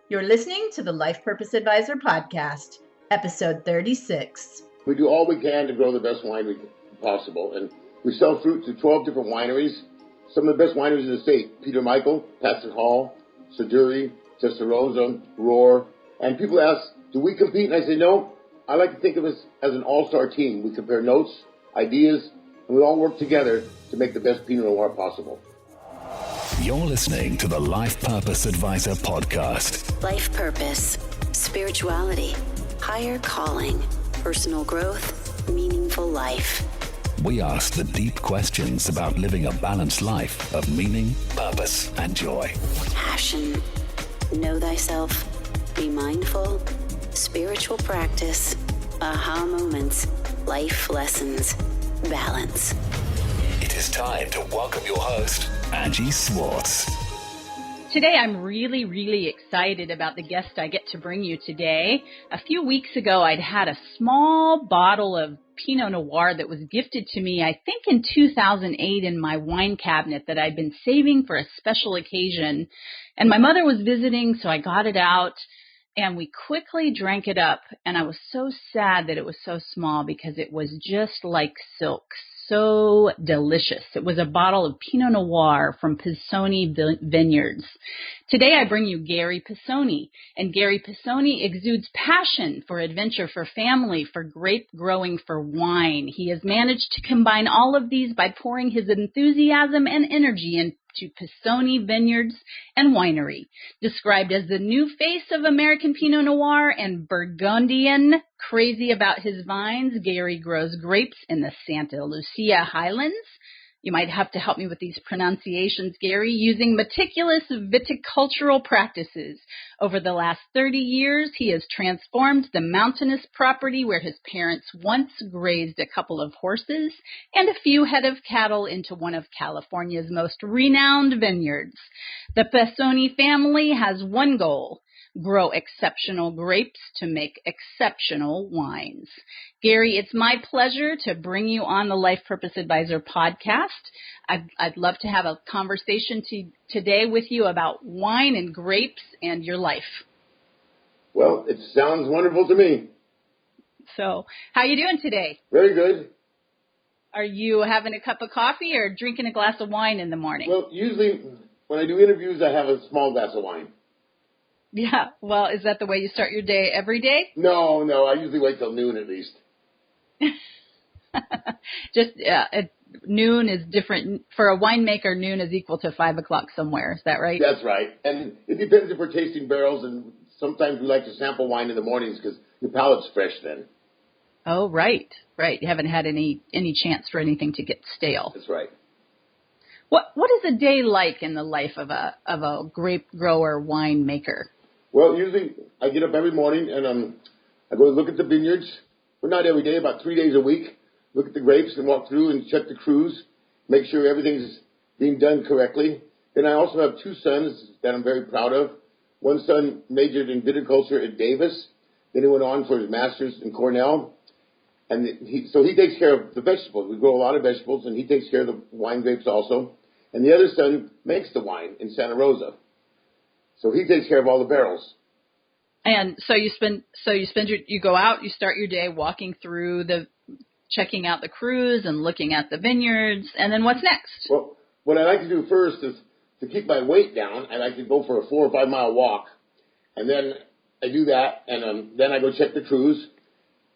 You're listening to the Life Purpose Advisor podcast, episode 36. We do all we can to grow the best wine possible, and we sell fruit to 12 different wineries. Some of the best wineries in the state: Peter Michael, Patsy Hall, Custodian, Testarossa, Roar. And people ask, do we compete? And I say, no. I like to think of us as an all-star team. We compare notes, ideas, and we all work together to make the best Pinot Noir possible. You're listening to the Life Purpose Advisor podcast. Life purpose, spirituality, higher calling, personal growth, meaningful life. We ask the deep questions about living a balanced life of meaning, purpose, and joy. Passion, know thyself, be mindful, spiritual practice, aha moments, life lessons, balance. It is time to welcome your host, Angie Swartz. Today, I'm really excited about the guest I get to bring you today. A few weeks ago, I'd had a small bottle of Pinot Noir that was gifted to me, I think in 2008, in my wine cabinet that I'd been saving for a special occasion. And my mother was visiting, so I got it out and we quickly drank it up. And I was so sad that it was so small because it was just like silk. So delicious. It was a bottle of Pinot Noir from Pisoni vineyards. Today I bring you Gary Pisoni, and Gary Pisoni exudes passion for adventure, for family, for grape growing, for wine. He has managed to combine all of these by pouring his enthusiasm and energy into Pisoni Vineyards and Winery. Described as the new face of American Pinot Noir and Burgundian, crazy about his vines, Gary grows grapes in the Santa Lucia Highlands. You might have to help me with these pronunciations, Gary, using meticulous viticultural practices. Over the last 30 years, he has transformed the mountainous property where his parents once grazed a couple of horses and a few head of cattle into one of California's most renowned vineyards. The Pisoni family has one goal: grow exceptional grapes to make exceptional wines. Gary, it's my pleasure to bring you on the Life Purpose Advisor podcast. I'd love to have a conversation today with you about wine and grapes and your life. Well, it sounds wonderful to me. So, how are you doing today? Very good. Are you having a cup of coffee or drinking a glass of wine in the morning? Well, usually when I do interviews, I have a small glass of wine. Yeah, well, is that the way you start your day every day? No, I usually wait till noon at least. Just noon is different. For a winemaker, noon is equal to 5 o'clock somewhere. Is that right? That's right. And it depends if we're tasting barrels, and sometimes we like to sample wine in the mornings because your palate's fresh then. Oh, right. You haven't had any chance for anything to get stale. That's right. What is a day like in the life of a grape grower winemaker? Well, usually I get up every morning and I go look at the vineyards. Well, not every day, about 3 days a week. Look at the grapes and walk through and check the crews, make sure everything's being done correctly. Then I also have two sons that I'm very proud of. One son majored in viticulture at Davis. Then he went on for his master's in Cornell. And so he takes care of the vegetables. We grow a lot of vegetables, and he takes care of the wine grapes also. And the other son makes the wine in Santa Rosa. So he takes care of all the barrels. And so you go out, you start your day walking through checking out the crews and looking at the vineyards, and then what's next? Well, what I like to do first is to keep my weight down. I like to go for a 4 or 5 mile walk, and then I do that, and then I go check the crews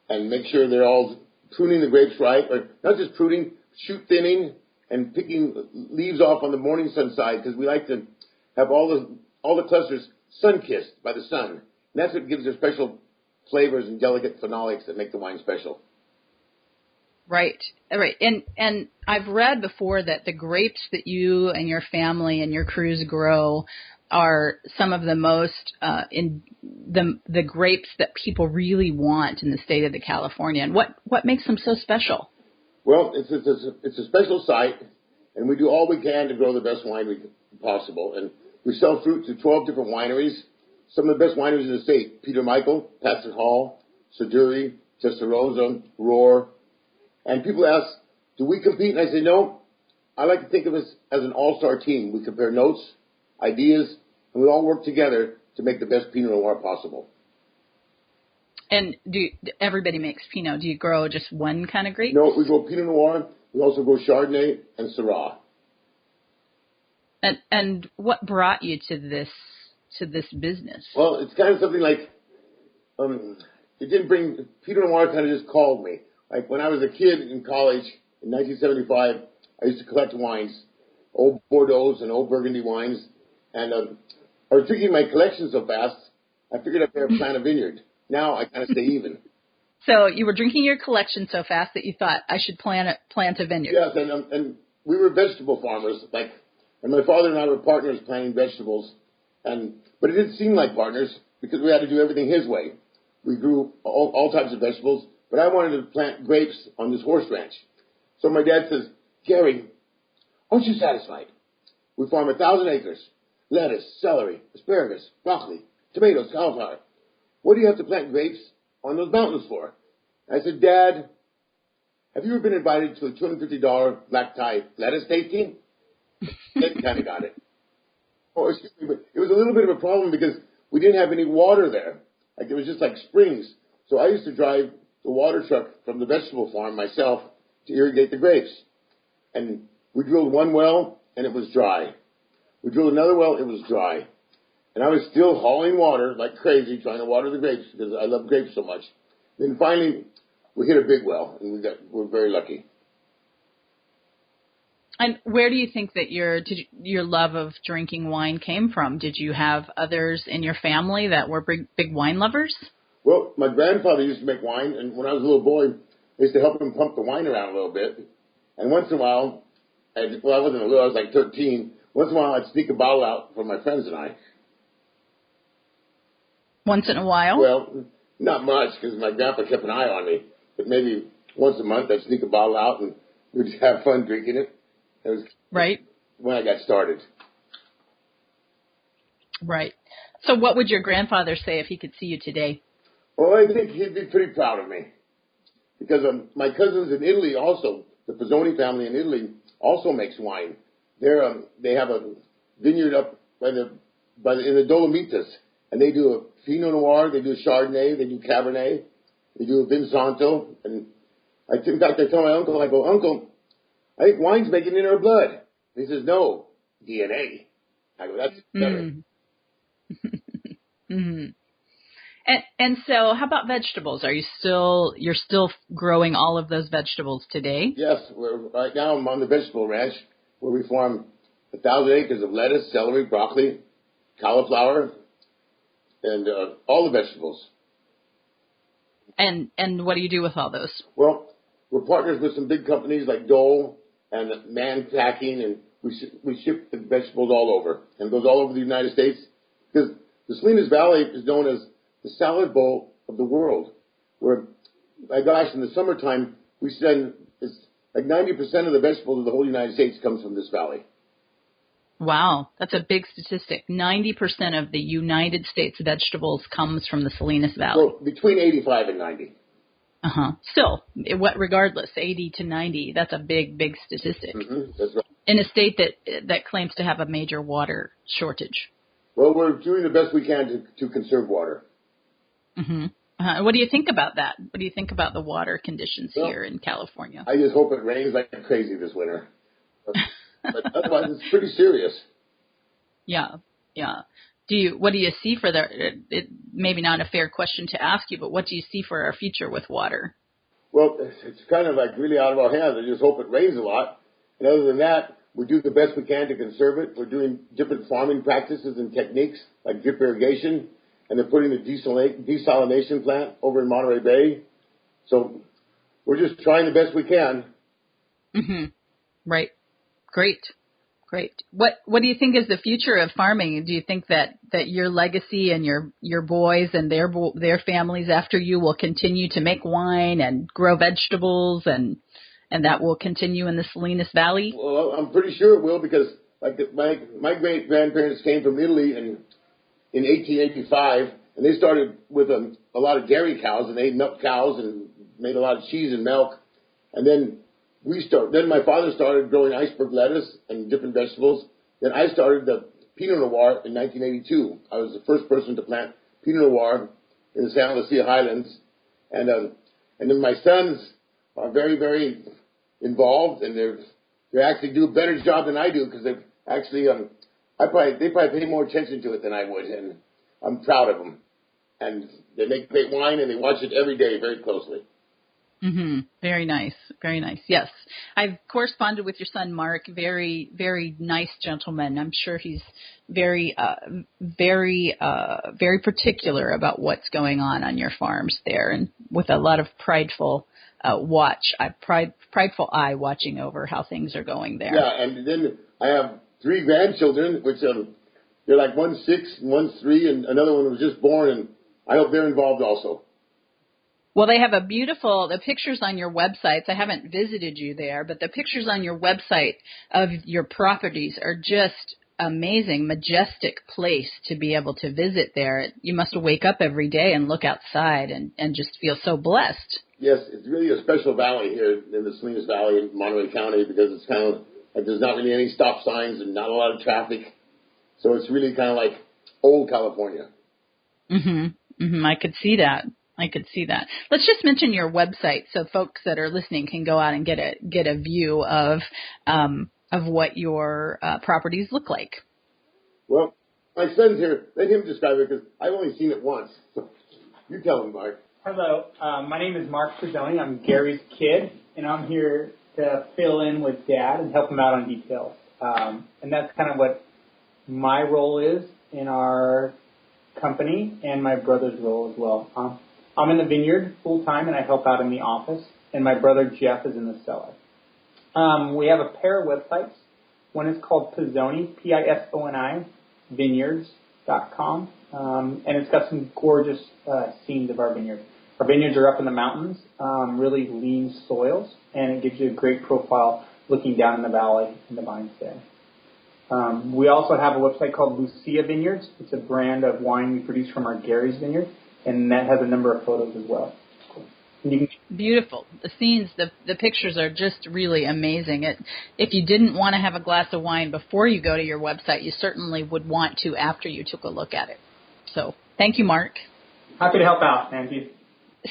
and make sure they're all pruning the grapes right, or not just pruning, shoot thinning and picking leaves off on the morning sun side, because we like to have all the clusters sun-kissed by the sun. And that's what gives their special flavors and delicate phenolics that make the wine special. Right. And I've read before that the grapes that you and your family and your crews grow are some of the most in the grapes that people really want in the state of California. And what makes them so special? Well, it's a special site, and we do all we can to grow the best wine possible. And we sell fruit to 12 different wineries. Some of the best wineries in the state: Peter Michael, Patsy Hall, Custodian, Testarossa, Roar. And people ask, do we compete? And I say, no. I like to think of us as an all-star team. We compare notes, ideas, and we all work together to make the best Pinot Noir possible. And everybody makes Pinot? Do you grow just one kind of grape? No, we grow Pinot Noir. We also grow Chardonnay and Syrah. And what brought you to this business? Well, it's kind of something like it didn't bring Pinot Noir. Kind of just called me. Like when I was a kid in college in 1975, I used to collect wines, old Bordeaux and old Burgundy wines, and I was drinking my collection so fast, I figured I'd better plant a vineyard. Now I kind of stay even. So you were drinking your collection so fast that you thought I should plant a vineyard. Yes, and we were vegetable farmers, and my father and I were partners planting vegetables, but it didn't seem like partners because we had to do everything his way. We grew all types of vegetables, but I wanted to plant grapes on this horse ranch. So my dad says, Gary, aren't you satisfied? We farm 1,000 acres, lettuce, celery, asparagus, broccoli, tomatoes, cauliflower. What do you have to plant grapes on those mountains for? I said, Dad, have you ever been invited to a $250 black tie lettuce tasting? They kind of got it. Oh, excuse me, but it was a little bit of a problem because we didn't have any water there. Like it was just like springs. So I used to drive the water truck from the vegetable farm myself to irrigate the grapes. And we drilled one well and it was dry. We drilled another well, it was dry. And I was still hauling water like crazy trying to water the grapes because I love grapes so much. Then finally we hit a big well and we're very lucky. And where do you think that your love of drinking wine came from? Did you have others in your family that were big wine lovers? Well, my grandfather used to make wine, and when I was a little boy, I used to help him pump the wine around a little bit. And once in a while, I wasn't a little, I was like 13. Once in a while, I'd sneak a bottle out for my friends and I. Once in a while? Well, not much, because my grandpa kept an eye on me. But maybe once a month, I'd sneak a bottle out, and we'd have fun drinking it. That was right when I got started. Right. So what would your grandfather say if he could see you today? Well, I think he'd be pretty proud of me. Because my cousins in Italy also, the Pisoni family in Italy, also makes wine. They have a vineyard up in the Dolomites, and they do a Pinot Noir, they do a Chardonnay, they do Cabernet, they do a Vinsanto. And in fact, I tell my uncle, I go, Uncle, I think wine's making it in our blood. He says, no, DNA. I go, that's better. Mm-hmm. And so how about vegetables? You're still growing all of those vegetables today? Yes. Right now I'm on the vegetable ranch where we farm 1,000 acres of lettuce, celery, broccoli, cauliflower, and all the vegetables. And what do you do with all those? Well, we're partners with some big companies like Dole and Man Packing, and we ship the vegetables all over. And it goes all over the United States because the Salinas Valley is known as the salad bowl of the world, where, my gosh, in the summertime, we send, it's like 90% of the vegetables of the whole United States comes from this valley. Wow, that's a big statistic. 90% of the United States vegetables comes from the Salinas Valley. Well, between 85 and 90. Still, regardless, 80 to 90, that's a big statistic. Mm-hmm, that's right. In a state that claims to have a major water shortage. Well, we're doing the best we can to conserve water. Mm-hmm. What do you think about that? What do you think about the water conditions here in California? I just hope it rains like crazy this winter. But otherwise, it's pretty serious. Yeah. What do you see for it maybe not a fair question to ask you, but what do you see for our future with water? Well, it's kind of like really out of our hands. I just hope it rains a lot. And other than that, we do the best we can to conserve it. We're doing different farming practices and techniques like drip irrigation, and they're putting a desalination plant over in Monterey Bay. So we're just trying the best we can. Mm-hmm. Right. Great. What do you think is the future of farming? Do you think that your legacy and your boys and their families after you will continue to make wine and grow vegetables and that will continue in the Salinas Valley? Well, I'm pretty sure it will because like my great grandparents came from Italy in 1885, and they started with a lot of dairy cows, and they milked cows and made a lot of cheese and milk, and then my father started growing iceberg lettuce and different vegetables. Then I started the Pinot Noir in 1982. I was the first person to plant Pinot Noir in the San Lucia Highlands. And then my sons are very, very involved, and they actually do a better job than I do because they've actually, they probably pay more attention to it than I would, and I'm proud of them. And they make great wine, and they watch it every day very closely. Mm-hmm. Very nice. Very nice. Yes. I've corresponded with your son, Mark. Very, very nice gentleman. I'm sure he's very particular about what's going on your farms there, and with a lot of prideful prideful eye watching over how things are going there. Yeah, and then I have 3 grandchildren, which they're like one's 6 and one's 3, and another one was just born, and I hope they're involved also. Well, they have the pictures on your websites. I haven't visited you there, but the pictures on your website of your properties are just amazing, majestic place to be able to visit there. You must wake up every day and look outside and just feel so blessed. Yes, it's really a special valley here in the Salinas Valley in Monterey County because it's kind of like there's not really any stop signs and not a lot of traffic. So it's really kind of like old California. Mm-hmm. Mm-hmm. I could see that. Let's just mention your website so folks that are listening can go out and get a view of what your properties look like. Well, my son's here. Let him describe it because I've only seen it once. You tell him, Mark. Hello. My name is Mark Pisoni. I'm Gary's kid, and I'm here to fill in with Dad and help him out on details. And that's kind of what my role is in our company and my brother's role as well. I'm in the vineyard full-time, and I help out in the office, and my brother Jeff is in the cellar. We have a pair of websites. One is called Pisoni, Pisoni, vineyards.com, and it's got some gorgeous scenes of our vineyard. Our vineyards are up in the mountains, really lean soils, and it gives you a great profile looking down in the valley and the vines there. We also have a website called Lucia Vineyards. It's a brand of wine we produce from our Gary's vineyard, and that has a number of photos as well. Beautiful. The scenes, the pictures are just really amazing. If you didn't want to have a glass of wine before you go to your website, you certainly would want to after you took a look at it. So thank you, Mark. Happy to help out, Angie.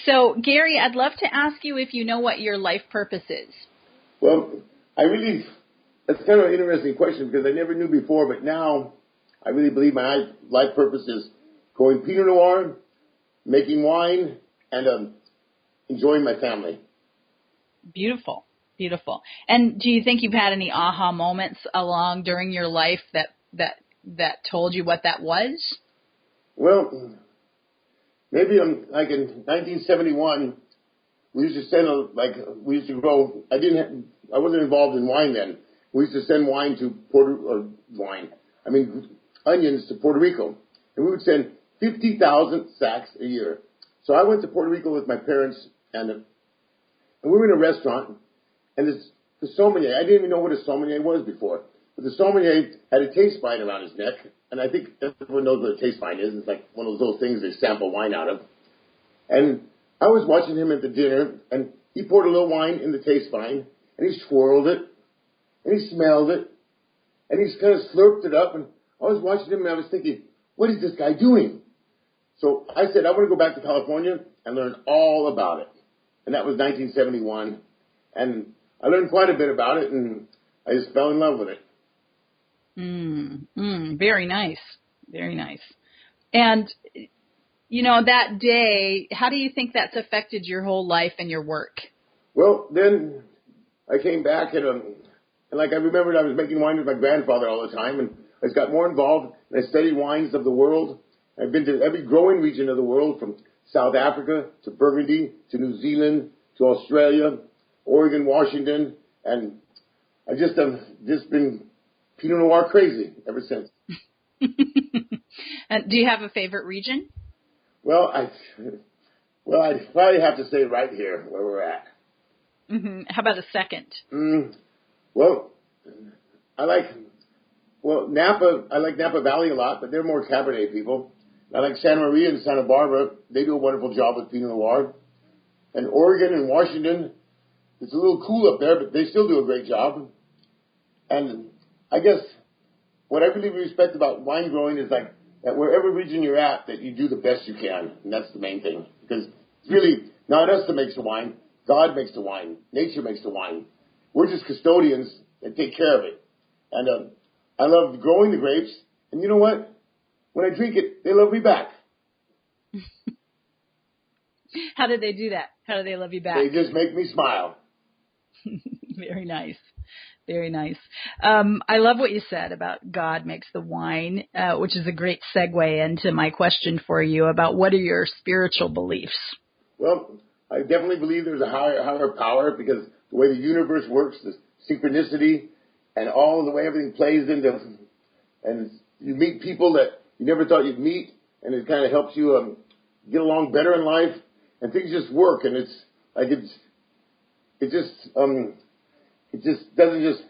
So, Gary, I'd love to ask you if you know what your life purpose is. Well, that's kind of an interesting question because I never knew before, but now I really believe my life purpose is going Pinot Noir, making wine, and enjoying my family. Beautiful, beautiful. And do you think you've had any aha moments during your life that told you what that was? Well, maybe like in 1971, we used to grow. I wasn't involved in wine then. We used to send onions to Puerto Rico, and we would send 50,000 sacks a year. So I went to Puerto Rico with my parents, and we were in a restaurant, and the sommelier, I didn't even know what a sommelier was before, but the sommelier had a taste vine around his neck, and I think everyone knows what a taste vine is. It's like one of those things they sample wine out of. And I was watching him at the dinner, and he poured a little wine in the taste vine, and he swirled it, and he smelled it, and he kind of slurped it up, and I was watching him, and I was thinking, what is this guy doing? So I said, I want to go back to California and learn all about it. And that was 1971. And I learned quite a bit about it, and I just fell in love with it. Very nice. Very nice. And, that day, how do you think that's affected your whole life and your work? Well, then I came back, and I remembered I was making wine with my grandfather all the time, and I just got more involved, and I studied wines of the world. I've been to every growing region of the world, from South Africa to Burgundy to New Zealand to Australia, Oregon, Washington, and I've just been Pinot Noir crazy ever since. And do you have a favorite region? Well, I'd probably have to say right here where we're at. Mm-hmm. How about a second? Napa. I like Napa Valley a lot, but they're more Cabernet people. I like Santa Maria and Santa Barbara. They do a wonderful job with Pinot Noir. And Oregon and Washington, it's a little cool up there, but they still do a great job. And I guess, what I really respect about wine growing is like that wherever region you're at, that you do the best you can. And that's the main thing. Because it's really not us that makes the wine. God makes the wine. Nature makes the wine. We're just custodians that take care of it. And I love growing the grapes. And you know what? When I drink it, they love me back. How did they do that? How do they love you back? They just make me smile. Very nice. Very nice. I love what you said about God makes the wine, which is a great segue into my question for you about what are your spiritual beliefs? Well, I definitely believe there's a higher power because the way the universe works, the synchronicity, and all the way everything plays into, and you meet people that you never thought you'd meet, and it kind of helps you get along better in life, and things just work, and it's like it just doesn't just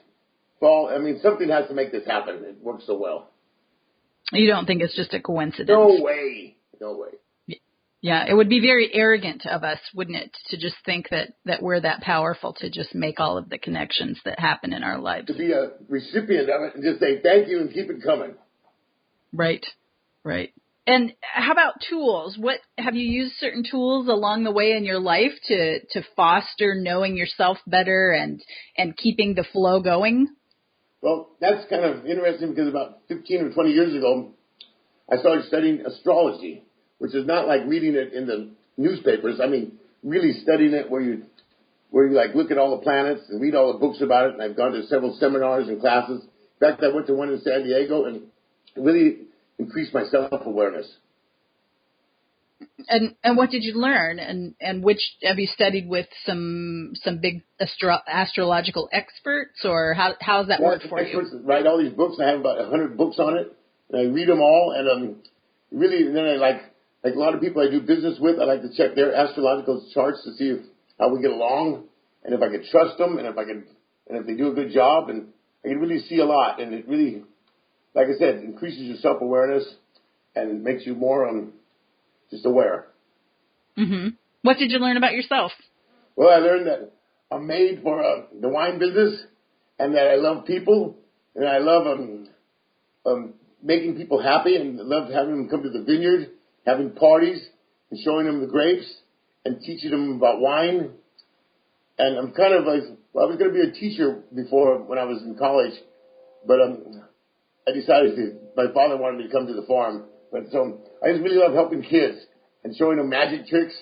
fall. I mean, something has to make this happen. It works so well. You don't think it's just a coincidence? No way. No way. Yeah, it would be very arrogant of us, wouldn't it, to just think that we're that powerful to just make all of the connections that happen in our lives. To be a recipient of it and just say thank you and keep it coming. Right, right. And how about tools? What have you used certain tools along the way in your life to foster knowing yourself better and keeping the flow going? Well, that's kind of interesting because about 15 or 20 years ago, I started studying astrology, which is not like reading it in the newspapers. I mean, really studying it where you like look at all the planets and read all the books about it. And I've gone to several seminars and classes. In fact, I went to one in San Diego and really increased my self-awareness. And what did you learn? And which have you studied with some big astrological experts, or how's that work for you? Write all these books. I have about 100 books on it, and I read them all. And really, and then I like a lot of people I do business with. I like to check their astrological charts to see how we get along, and if I can trust them, and if they do a good job, and I can really see a lot. And it really, like I said, increases your self-awareness and makes you more just aware. Mm-hmm. What did you learn about yourself? Well, I learned that I'm made for the wine business, and that I love people, and I love making people happy, and I love having them come to the vineyard, having parties, and showing them the grapes, and teaching them about wine. And I'm kind of like, well, I was going to be a teacher before when I was in college, but I decided my father wanted me to come to the farm. But so I just really love helping kids and showing them magic tricks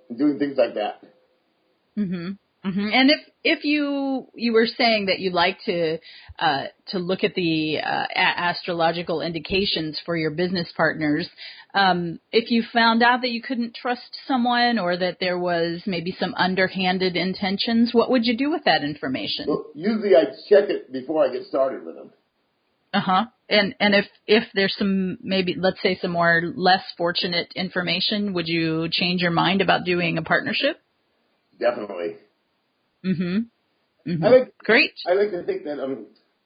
and doing things like that. Mm-hmm. Mm-hmm. And if you were saying that you like to look at the astrological indications for your business partners, if you found out that you couldn't trust someone or that there was maybe some underhanded intentions, what would you do with that information? Well, usually I check it before I get started with them. Uh-huh. And if there's some, maybe, let's say, some more less fortunate information, would you change your mind about doing a partnership? Definitely. Mm-hmm. Mm-hmm. Great. I like to think that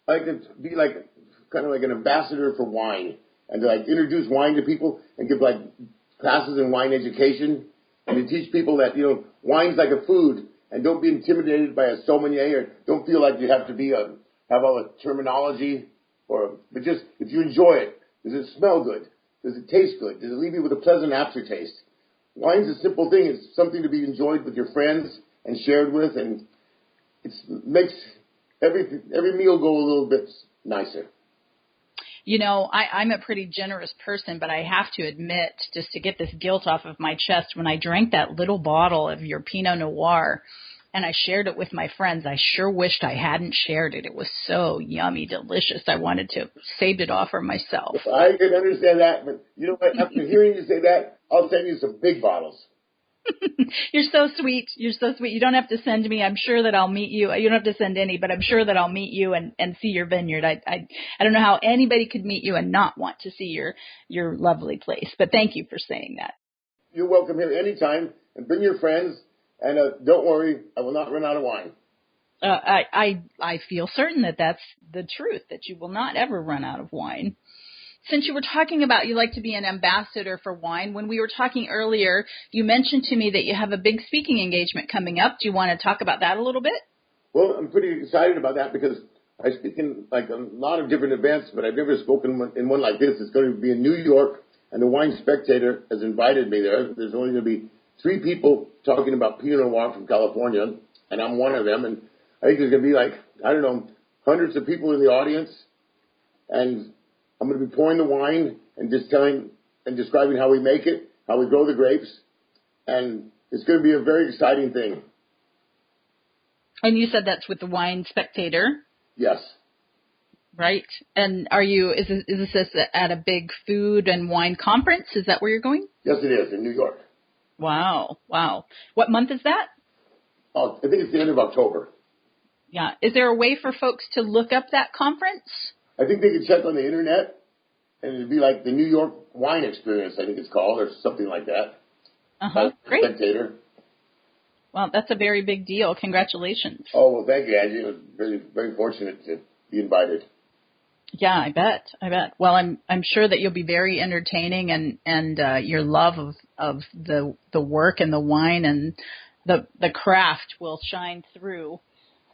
I like to be like kind of like an ambassador for wine and to like introduce wine to people and give like classes in wine education and to teach people that, wine's like a food and don't be intimidated by a sommelier or don't feel like you have to be have all the terminology. But just, if you enjoy it, does it smell good? Does it taste good? Does it leave you with a pleasant aftertaste? Wine's a simple thing. It's something to be enjoyed with your friends and shared with, and it makes every meal go a little bit nicer. I'm a pretty generous person, but I have to admit, just to get this guilt off of my chest, when I drank that little bottle of your Pinot Noir, and I shared it with my friends, I sure wished I hadn't shared it. It was so yummy, delicious. I wanted to save it all for myself. I can understand that, but you know what? After hearing you say that, I'll send you some big bottles. You're so sweet. You're so sweet. You don't have to send me. I'm sure that I'll meet you. You don't have to send any, but I'm sure that I'll meet you and see your vineyard. I don't know how anybody could meet you and not want to see your lovely place. But thank you for saying that. You're welcome here anytime, and bring your friends. And don't worry, I will not run out of wine. I feel certain that that's the truth, that you will not ever run out of wine. Since you were talking about you like to be an ambassador for wine, when we were talking earlier, you mentioned to me that you have a big speaking engagement coming up. Do you want to talk about that a little bit? Well, I'm pretty excited about that because I speak in like a lot of different events, but I've never spoken in one like this. It's going to be in New York, and the Wine Spectator has invited me there. There's only going to be 3 people talking about Pinot Noir from California, and I'm one of them. And I think there's going to be like, I don't know, hundreds of people in the audience, and I'm going to be pouring the wine and just telling and describing how we make it, how we grow the grapes, and it's going to be a very exciting thing. And you said that's with the Wine Spectator? Yes. Right. And is this at a big food and wine conference? Is that where you're going? Yes, it is, in New York. Wow. What month is that? Oh, I think it's the end of October. Yeah. Is there a way for folks to look up that conference? I think they can check on the internet, and it'd be like the New York Wine Experience, I think it's called, or something like that. Great. Spectator. Well, that's a very big deal. Congratulations. Oh, well, thank you, Angie. It was very, very fortunate to be invited. Yeah, I bet. Well, I'm sure that you'll be very entertaining, and your love of the work and the wine and the craft will shine through.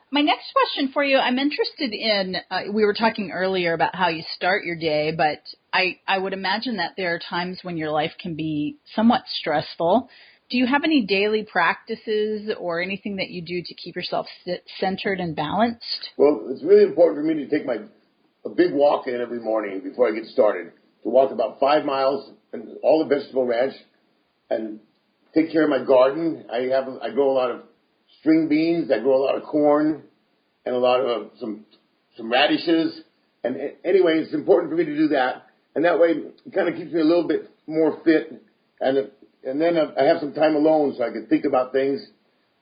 My next question for you, I'm interested in, we were talking earlier about how you start your day, but I would imagine that there are times when your life can be somewhat stressful. Do you have any daily practices or anything that you do to keep yourself centered and balanced? Well, it's really important for me to take a big walk in every morning before I get started, to walk about 5 miles and all the vegetable ranch and take care of my garden. I grow a lot of string beans. I grow a lot of corn and a lot of some radishes. And anyway, it's important for me to do that. And that way it kind of keeps me a little bit more fit. And then I have some time alone so I can think about things.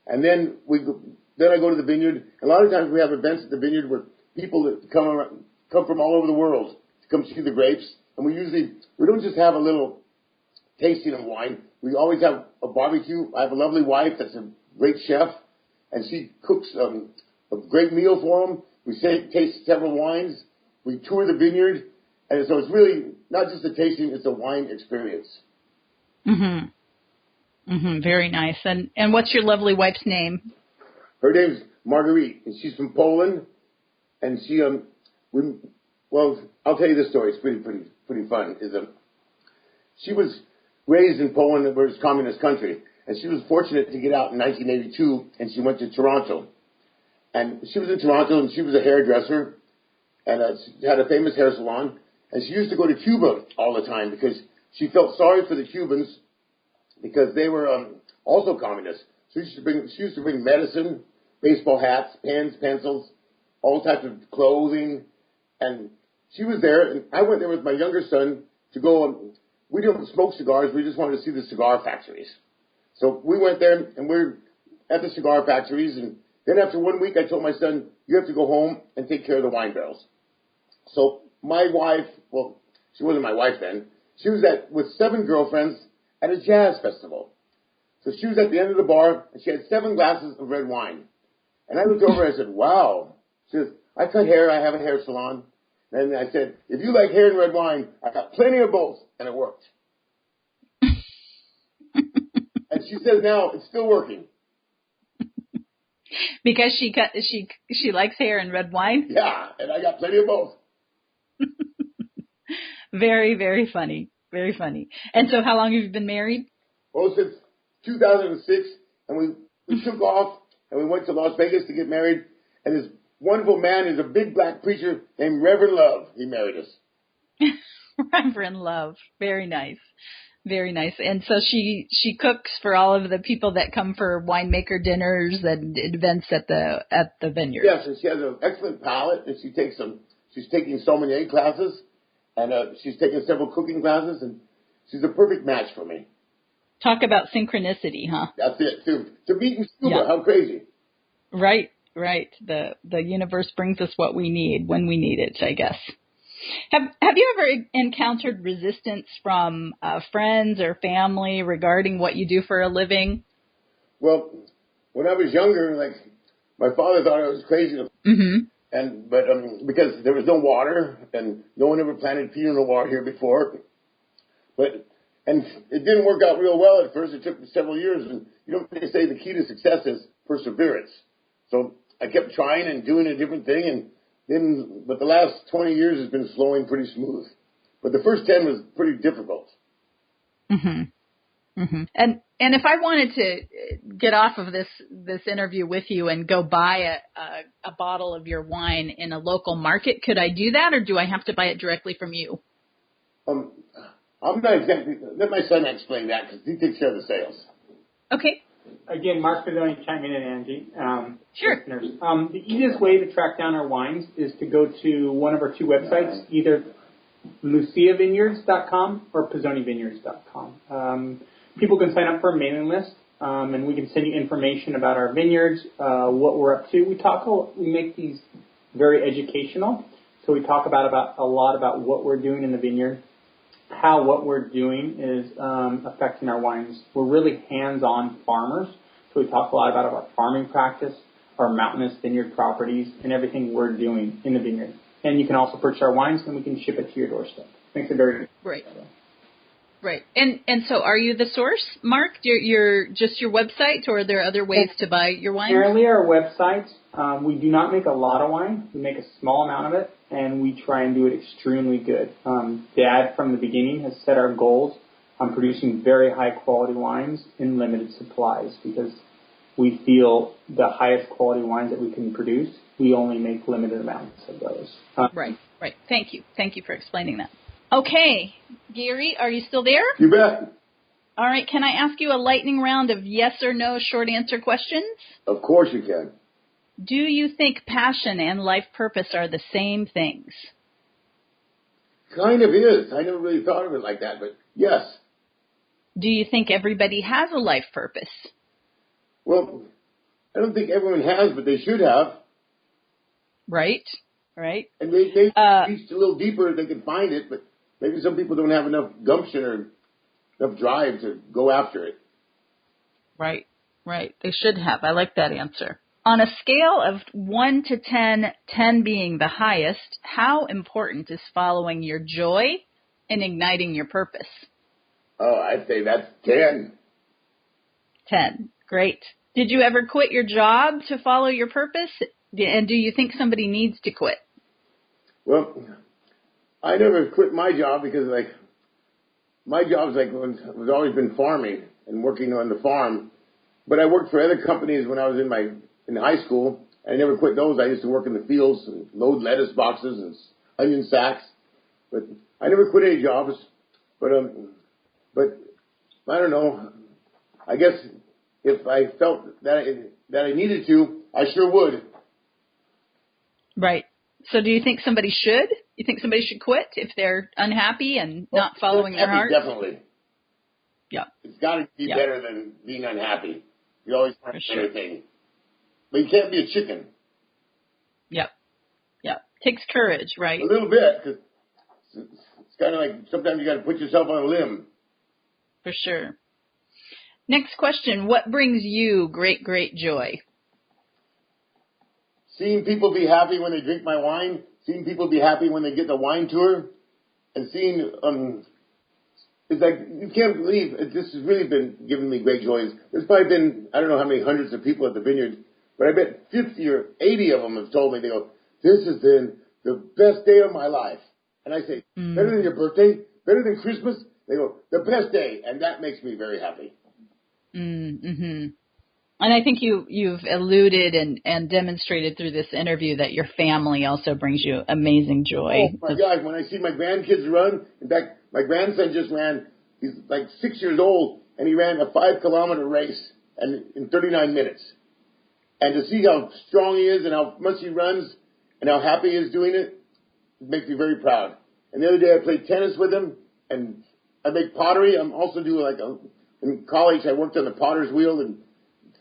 And then I go to the vineyard. A lot of times we have events at the vineyard where people that come from all over the world to come see the grapes. And we don't just have a little tasting of wine. We always have a barbecue. I have a lovely wife that's a great chef, and she cooks a great meal for them. We taste several wines. We tour the vineyard. And so it's really not just a tasting, it's a wine experience. Very nice. And what's your lovely wife's name? Her name's Marguerite, and she's from Poland. And she, I'll tell you this story. It's pretty fun. She was raised in Poland, where it's a communist country, and she was fortunate to get out in 1982, and she went to Toronto. And she was in Toronto, and she was a hairdresser, and she had a famous hair salon. And she used to go to Cuba all the time because she felt sorry for the Cubans because they were also communists. So she used to bring medicine, baseball hats, pens, pencils, all types of clothing. And she was there, and I went there with my younger son to go. We didn't smoke cigars. We just wanted to see the cigar factories. So we went there, and we're at the cigar factories. And then after 1 week, I told my son, you have to go home and take care of the wine barrels. So my wife, well, she wasn't my wife then. She was with 7 girlfriends at a jazz festival. So she was at the end of the bar, and she had 7 glasses of red wine. And I looked over and I said, wow. She says, I cut hair. I have a hair salon. And I said, if you like hair and red wine, I got plenty of both. And it worked. And she says now it's still working. Because she likes hair and red wine? Yeah, and I got plenty of both. Very, very funny. Very funny. And so how long have you been married? Well, since 2006, and we took off, and we went to Las Vegas to get married, and this wonderful man is a big black preacher named Reverend Love. He married us. Reverend Love. Very nice. Very nice. And so she cooks for all of the people that come for winemaker dinners and events at the vineyard. Yes, and she has an excellent palate, and she's taking sommelier classes, and she's taken several cooking classes, and she's a perfect match for me. Talk about synchronicity, huh? That's it, too. To meet in Cuba, Yeah. How crazy. Right. The universe brings us what we need when we need it, I guess. Have you ever encountered resistance from friends or family regarding what you do for a living? Well, when I was younger, like my father thought I was crazy, but because there was no water and no one ever planted Pinot Noir here before, and it didn't work out real well at first. It took several years, and they say the key to success is perseverance. So I kept trying and doing a different thing, and But the last 20 years has been flowing pretty smooth. But the first 10 was pretty difficult. Mm-hmm. Mm-hmm. And if I wanted to get off of this interview with you and go buy a bottle of your wine in a local market, could I do that, or do I have to buy it directly from you? I'm not exactly. Let my son explain that because he takes care of the sales. Okay. Again, Mark Pisoni, chime in, and Angie. Sure. Listeners. The easiest way to track down our wines is to go to one of our two websites, either luciavineyards.com or pisonivineyards.com. People can sign up for a mailing list, and we can send you information about our vineyards, what we're up to. We make these very educational, so we talk about a lot about what we're doing in the vineyard, how what we're doing is affecting our wines. We're really hands-on farmers, so we talk a lot about our farming practice, our mountainous vineyard properties, and everything we're doing in the vineyard. And you can also purchase our wines, and we can ship it to your doorstep. Makes it very right. Right. And so are you the source, Mark? You're just your website, or are there other ways to buy your wine? Primarily our website. We do not make a lot of wine. We make a small amount of it, and we try and do it extremely good. Dad, from the beginning, has set our goals on producing very high-quality wines in limited supplies because we feel the highest quality wines that we can produce, we only make limited amounts of those. Right. Thank you. Thank you for explaining that. Okay, Gary, are you still there? You bet. All right, can I ask you a lightning round of yes or no short answer questions? Of course you can. Do you think passion and life purpose are the same things? Kind of is. I never really thought of it like that, but yes. Do you think everybody has a life purpose? Well, I don't think everyone has, but they should have. Right. And they reach a little deeper, they can find it, but maybe some people don't have enough gumption or enough drive to go after it. Right. They should have. I like that answer. On a scale of 1 to 10, 10 being the highest, how important is following your joy and igniting your purpose? Oh, I'd say that's 10. 10. Great. Did you ever quit your job to follow your purpose? And do you think somebody needs to quit? Well, I never quit my job because, my job's was always been farming and working on the farm. But I worked for other companies when I was in high school. I never quit those. I used to work in the fields and load lettuce boxes and onion sacks. But I never quit any jobs. But I don't know. I guess if I felt that I needed to, I sure would. Right. So do you think somebody should? You think somebody should quit if they're unhappy and not following their heart? Definitely. Yeah. It's got to be better than being unhappy. You always find anything. But you can't be a chicken. Yep. Takes courage, right? A little bit, because it's kind of like sometimes you got to put yourself on a limb. For sure. Next question. What brings you great joy? Seeing people be happy when they drink my wine, seeing people be happy when they get the wine tour, and seeing, it's like, you can't believe, this has really been giving me great joy. There's probably been, I don't know how many hundreds of people at the vineyard, but I bet 50 or 80 of them have told me, they go, this has been the best day of my life. And I say, better than your birthday? Better than Christmas? They go, the best day. And that makes me very happy. Mm-hmm. And I think you've alluded and demonstrated through this interview that your family also brings you amazing joy. Oh, my God. When I see my grandkids run, in fact, my grandson just ran, he's like 6 years old, and he ran a 5-kilometer race in 39 minutes. And to see how strong he is and how much he runs and how happy he is doing it, it makes me very proud. And the other day I played tennis with him, and I make pottery. I'm also doing in college I worked on the potter's wheel and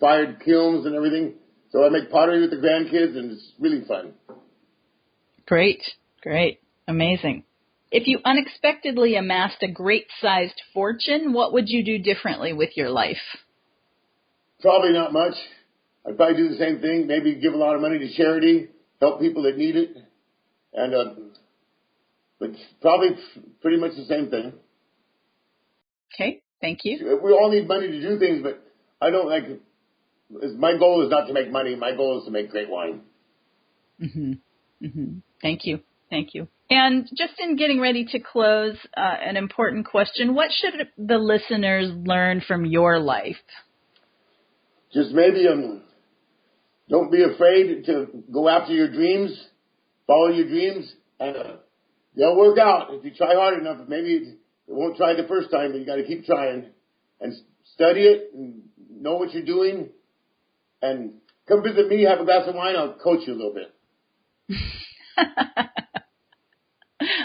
fired kilns and everything. So I make pottery with the grandkids, and it's really fun. Great. Amazing. If you unexpectedly amassed a great-sized fortune, what would you do differently with your life? Probably not much. I'd probably do the same thing, maybe give a lot of money to charity, help people that need it, but probably pretty much the same thing. Okay, thank you. We all need money to do things, but I don't my goal is not to make money. My goal is to make great wine. Mm-hmm. Mm-hmm. Thank you. Thank you. And just in getting ready to close, an important question. What should the listeners learn from your life? Just maybe don't be afraid to go after your dreams, follow your dreams, and they'll work out. If you try hard enough, maybe it won't try the first time, but you got to keep trying and study it and know what you're doing. And come visit me, have a glass of wine, I'll coach you a little bit.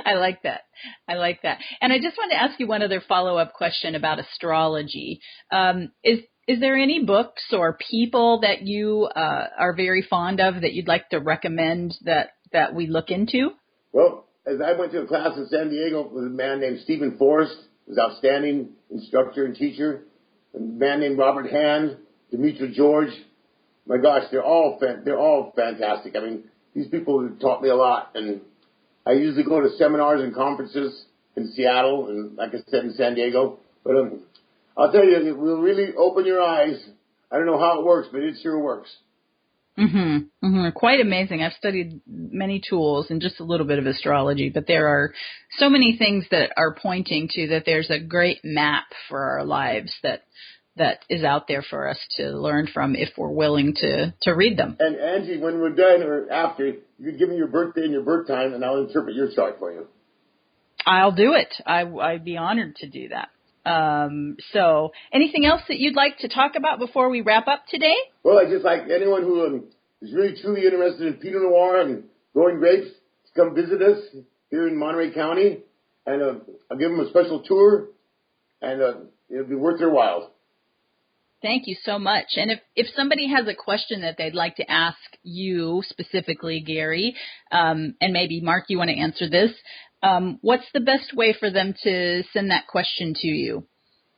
I like that. I like that. And I just wanted to ask you one other follow-up question about astrology. Is there any books or people that you are very fond of that you'd like to recommend that we look into? Well, as I went to a class in San Diego with a man named Stephen Forrest, who's an outstanding instructor and teacher, and a man named Robert Hand, Demetra George. My gosh, they're all fantastic. I mean, these people have taught me a lot, and I usually go to seminars and conferences in Seattle and, like I said, in San Diego. But I'll tell you, it will really open your eyes. I don't know how it works, but it sure works. Mm-hmm. Mm-hmm. Quite amazing. I've studied many tools and just a little bit of astrology, but there are so many things that are pointing to that there's a great map for our lives that is out there for us to learn from if we're willing to read them. And Angie, when we're done or after, you can give me your birthday and your birth time, and I'll interpret your chart for you. I'll do it. I'd be honored to do that. So anything else that you'd like to talk about before we wrap up today? Well, I just like anyone who is really truly interested in Pinot Noir and growing grapes to come visit us here in Monterey County, and I'll give them a special tour, and it'll be worth their while. Thank you so much. And if somebody has a question that they'd like to ask you specifically, Gary, and maybe Mark, you want to answer this, what's the best way for them to send that question to you?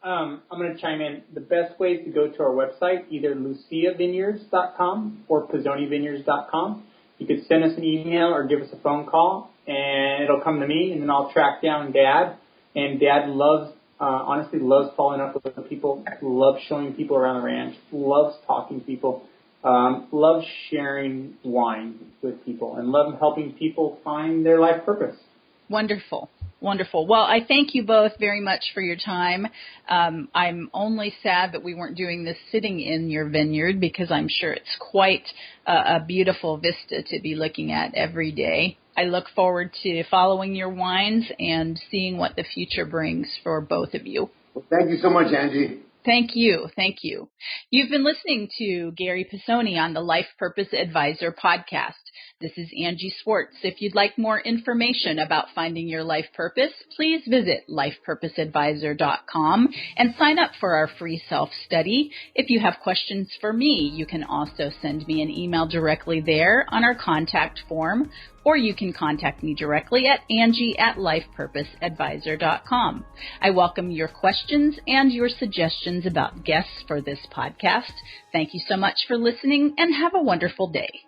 I'm going to chime in. The best way is to go to our website, either luciavineyards.com or pisonivineyards.com. You could send us an email or give us a phone call, and it'll come to me, and then I'll track down Dad. And Dad honestly loves following up with people, loves showing people around the ranch, loves talking to people, loves sharing wine with people, and loves helping people find their life purpose. Wonderful. Wonderful. Well, I thank you both very much for your time. I'm only sad that we weren't doing this sitting in your vineyard because I'm sure it's quite a beautiful vista to be looking at every day. I look forward to following your wines and seeing what the future brings for both of you. Well, thank you so much, Angie. Thank you. Thank you. You've been listening to Gary Pisoni on the Life Purpose Advisor podcast. This is Angie Swartz. If you'd like more information about finding your life purpose, please visit lifepurposeadvisor.com and sign up for our free self-study. If you have questions for me, you can also send me an email directly there on our contact form, or you can contact me directly at Angie@lifepurposeadvisor.com. I welcome your questions and your suggestions about guests for this podcast. Thank you so much for listening and have a wonderful day.